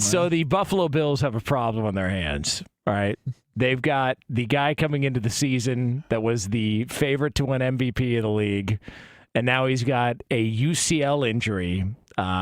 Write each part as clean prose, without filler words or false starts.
So the Buffalo Bills have a problem on their hands, all right? They've got the guy coming into the season that was the favorite to win MVP of the league, and now he's got a UCL injury.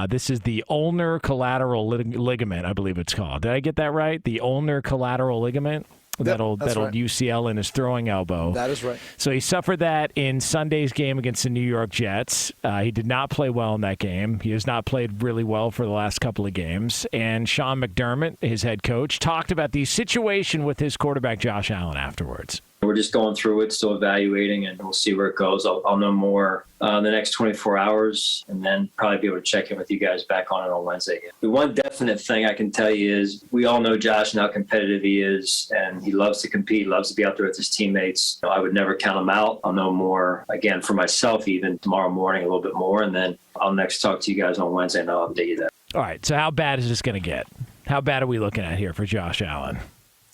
This is the ulnar collateral ligament, I believe it's called. Did I get that right? The ulnar collateral ligament? That'll right. UCL in his throwing elbow. That is right. So he suffered that in Sunday's game against the New York Jets. He did not play well in that game. He has not played really well for the last couple of games. And Sean McDermott, his head coach, talked about the situation with his quarterback Josh Allen afterwards. We're just going through it, still evaluating, and we'll see where it goes. I'll know more in the next 24 hours, and then probably be able to check in with you guys back on it on Wednesday. The one definite thing I can tell you is we all know Josh and how competitive he is, and he loves to compete, loves to be out there with his teammates. I would never count him out. I'll know more, again, for myself even tomorrow morning a little bit more, and then I'll next talk to you guys on Wednesday, and I'll update you that. All right, so how bad is this going to get? How bad are we looking at here for Josh Allen?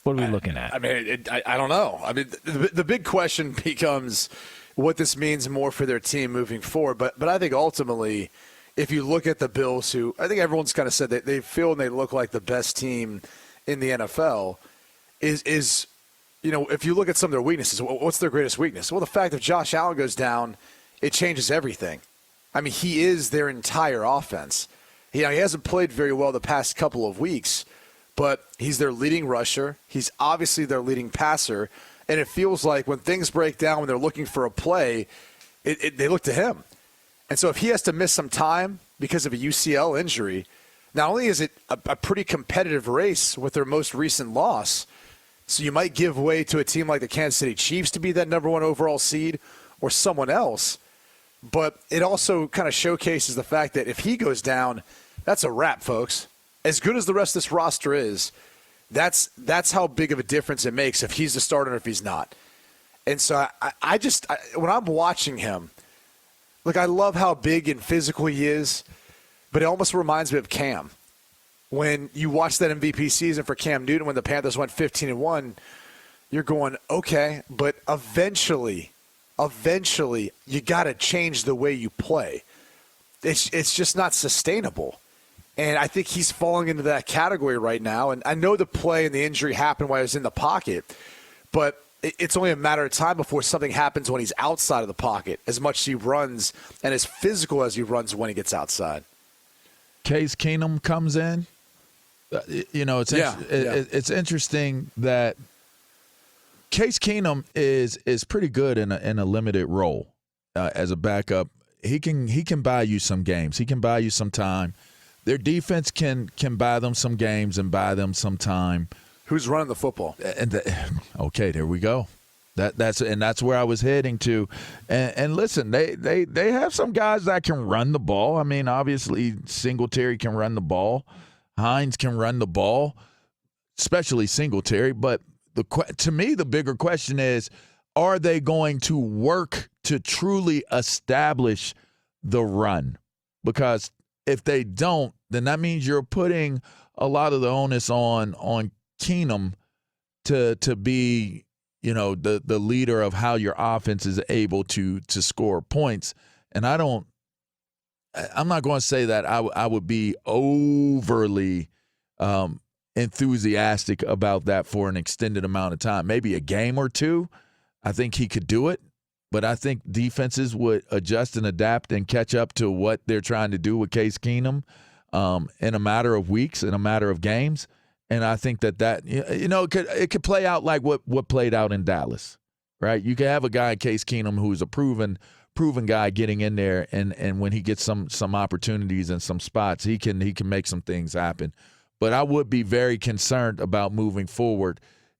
What are we looking at? I mean, I don't know. I mean, the big question becomes what this means more for their team moving forward. But I think ultimately, if you look at the Bills, who I think everyone's kind of said that they feel and they look like the best team in the NFL, is if you look at some of their weaknesses, what's their greatest weakness? Well, the fact that Josh Allen goes down, it changes everything. I mean, he is their entire offense. He hasn't played very well the past couple of weeks, but he's their leading rusher. He's obviously their leading passer. And it feels like when things break down, when they're looking for a play, they look to him. And so if he has to miss some time because of a UCL injury, not only is it a pretty competitive race with their most recent loss, so you might give way to a team like the Kansas City Chiefs to be that number one overall seed or someone else, but it also kind of showcases the fact that if he goes down, that's a wrap, folks. As good as the rest of this roster is, that's how big of a difference it makes if he's the starter or if he's not. And so I when I'm watching him, look, I love how big and physical he is, but it almost reminds me of Cam. When you watch that MVP season for Cam Newton when the Panthers went 15-1, you're going, okay, but eventually you got to change the way you play. It's just not sustainable. And I think he's falling into that category right now. And I know the play and the injury happened while he was in the pocket, but it's only a matter of time before something happens when he's outside of the pocket, as much as he runs and as physical as he runs when he gets outside. Case Keenum comes in. It's interesting that Case Keenum is pretty good in a limited role as a backup. He can buy you some games. He can buy you some time. Their defense can buy them some games and buy them some time. Who's running the football? Okay, there we go. That's where I was heading to. And listen, they have some guys that can run the ball. I mean, obviously Singletary can run the ball. Hines can run the ball, especially Singletary. But to me, the bigger question is, are they going to work to truly establish the run? Because if they don't, then that means you're putting a lot of the onus on Keenum to be, the leader of how your offense is able to score points. And I'm not going to say that I would be overly enthusiastic about that for an extended amount of time. Maybe a game or two, I think he could do it. But I think defenses would adjust and adapt and catch up to what they're trying to do with Case Keenum in a matter of weeks, in a matter of games. And I think that it could play out like what played out in Dallas, right? You can have a guy, Case Keenum, who's a proven guy getting in there, and when he gets some opportunities and some spots, he can make some things happen. But I would be very concerned about moving forward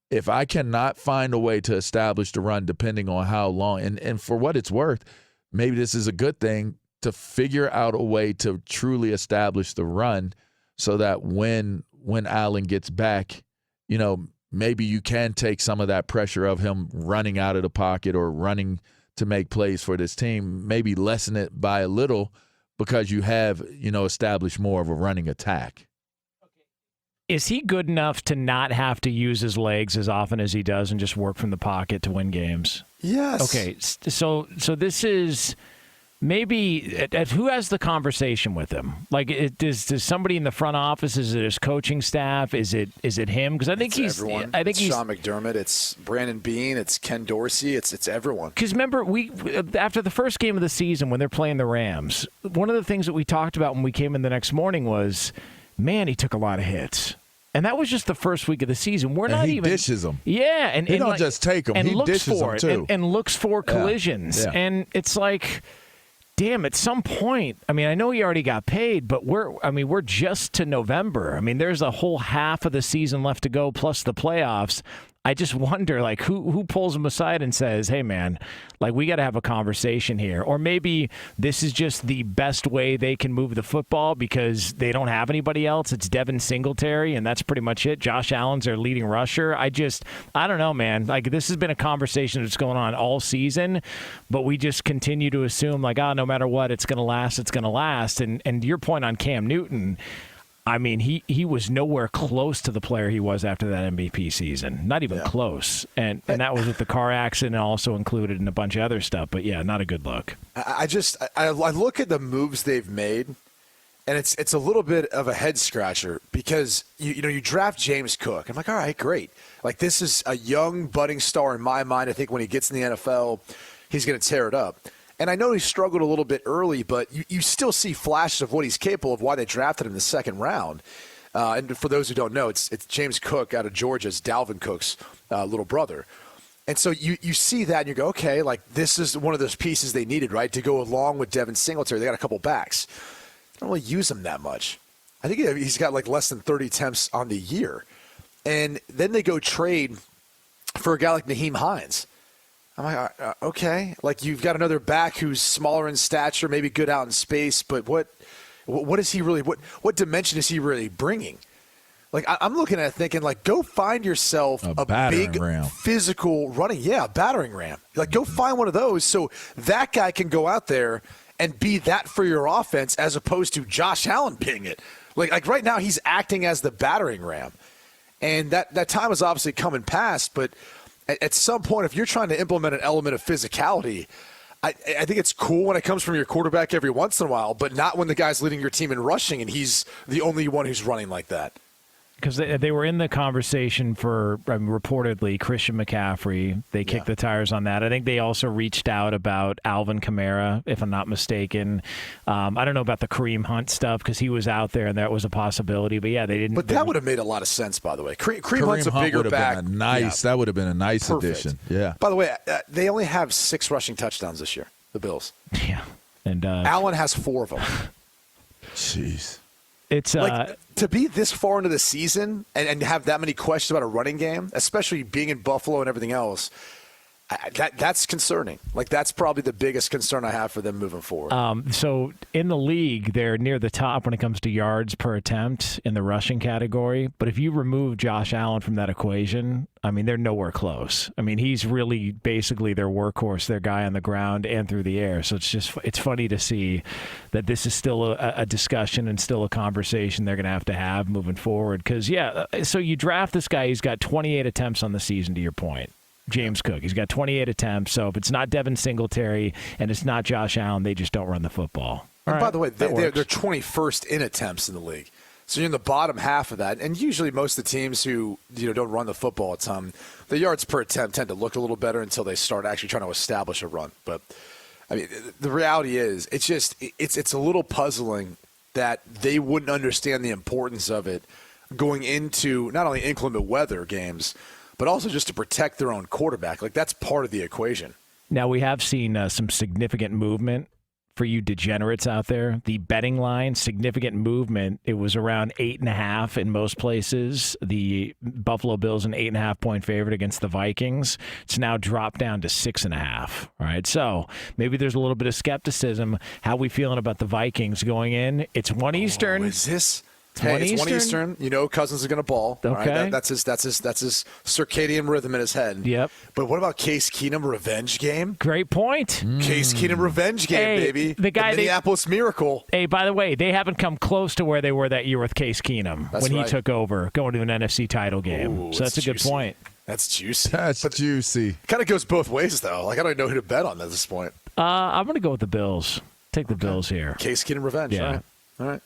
if I cannot find a way to establish the run, depending on how long. And for what it's worth, maybe this is a good thing to figure out a way to truly establish the run, so that when Allen gets back, maybe you can take some of that pressure of him running out of the pocket or running to make plays for this team, maybe lessen it by a little, because you have, established more of a running attack. Is he good enough to not have to use his legs as often as he does and just work from the pocket to win games? Yes. Okay, so this is Maybe who has the conversation with him? Like, does somebody in the front office? Is it his coaching staff? Is it him? Because I think everyone. I think it's Sean McDermott. It's Brandon Beane. It's Ken Dorsey. It's everyone. Because remember, after the first game of the season when they're playing the Rams, one of the things that we talked about when we came in the next morning was, man, he took a lot of hits. And that was just the first week of the season. We're not even dishes them. Yeah, and he don't just take them. And He looks dishes for them it too. and looks for collisions. Yeah. And it's like, damn, at some point, I mean, I know he already got paid, but we're just to November. I mean, there's a whole half of the season left to go, plus the playoffs. I just wonder, like, who pulls him aside and says, hey, man, like, we got to have a conversation here. Or maybe this is just the best way they can move the football because they don't have anybody else. It's Devin Singletary, and that's pretty much it. Josh Allen's their leading rusher. I don't know, man. Like, this has been a conversation that's going on all season, but we just continue to assume, like, no matter what, it's going to last, it's going to last. And your point on Cam Newton, I mean, he was nowhere close to the player he was after that MVP season. Not even close. And that was with the car accident also included and a bunch of other stuff. But, yeah, not a good look. I look at the moves they've made, and it's a little bit of a head-scratcher because, you draft James Cook. I'm like, all right, great. Like, this is a young, budding star in my mind. I think when he gets in the NFL, he's going to tear it up. And I know he struggled a little bit early, but you still see flashes of what he's capable of, why they drafted him in the second round. And for those who don't know, it's James Cook out of Georgia, it's Dalvin Cook's little brother. And so you see that and you go, okay, like this is one of those pieces they needed, right, to go along with Devin Singletary. They got a couple backs. They don't really use him that much. I think he's got like less than 30 attempts on the year. And then they go trade for a guy like Naheem Hines. I'm like, okay, like you've got another back who's smaller in stature, maybe good out in space, but what is he really? What dimension is he really bringing? Like I'm looking at it thinking, like, go find yourself a big ram. Physical running, battering ram. Like go find one of those so that guy can go out there and be that for your offense as opposed to Josh Allen being it. Like right now he's acting as the battering ram, and that time is obviously coming past, but. At some point, if you're trying to implement an element of physicality, I think it's cool when it comes from your quarterback every once in a while, but not when the guy's leading your team in rushing and he's the only one who's running like that. Because they were in the conversation for, reportedly, Christian McCaffrey. They kicked the tires on that. I think they also reached out about Alvin Kamara, if I'm not mistaken. I don't know about the Kareem Hunt stuff because he was out there and that was a possibility. But, yeah, they didn't. But that would have made a lot of sense, by the way. Kareem Hunt's a bigger back. That would have been a nice Perfect. addition. Yeah. By the way, they only have 6 rushing touchdowns this year, the Bills. Yeah. And Allen has 4 of them. Jeez. It's to be this far into the season and have that many questions about a running game, especially being in Buffalo and everything else, that's concerning. Like that's probably the biggest concern I have for them moving forward. So in the league, they're near the top when it comes to yards per attempt in the rushing category. But if you remove Josh Allen from that equation, I mean, they're nowhere close. I mean, he's really basically their workhorse, their guy on the ground and through the air. So it's funny to see that this is still a discussion and still a conversation they're going to have moving forward. Because, so you draft this guy, he's got 28 attempts on the season, to your point. James Cook. He's got 28 attempts. So if it's not Devin Singletary and it's not Josh Allen, they just don't run the football. And by the way, they're 21st in attempts in the league. So you're in the bottom half of that. And usually most of the teams who don't run the football a ton, the yards per attempt tend to look a little better until they start actually trying to establish a run. But, I mean, the reality is it's a little puzzling that they wouldn't understand the importance of it going into not only inclement weather games, but also just to protect their own quarterback. Like, that's part of the equation. Now, we have seen some significant movement for you degenerates out there. The betting line, significant movement. It was around 8.5 in most places. The Buffalo Bills an 8.5-point favorite against the Vikings. It's now dropped down to 6.5. All right, so maybe there's a little bit of skepticism. How we feeling about the Vikings going in? It's 1 Eastern. Is this... Hey, it's 1 Eastern. You know Cousins is going to ball. Okay. Right? That's his circadian rhythm in his head. Yep. But what about Case Keenum revenge game? Great point. Case Keenum revenge game, baby. The Minneapolis Miracle. Hey, by the way, they haven't come close to where they were that year with Case Keenum when he took over, going to an NFC title game. Ooh, so that's a good point. That's juicy. That's juicy. Kind of goes both ways, though. Like, I don't know who to bet on at this point. I'm going to go with the Bills. Take the Bills here. Case Keenum revenge. Yeah. All right.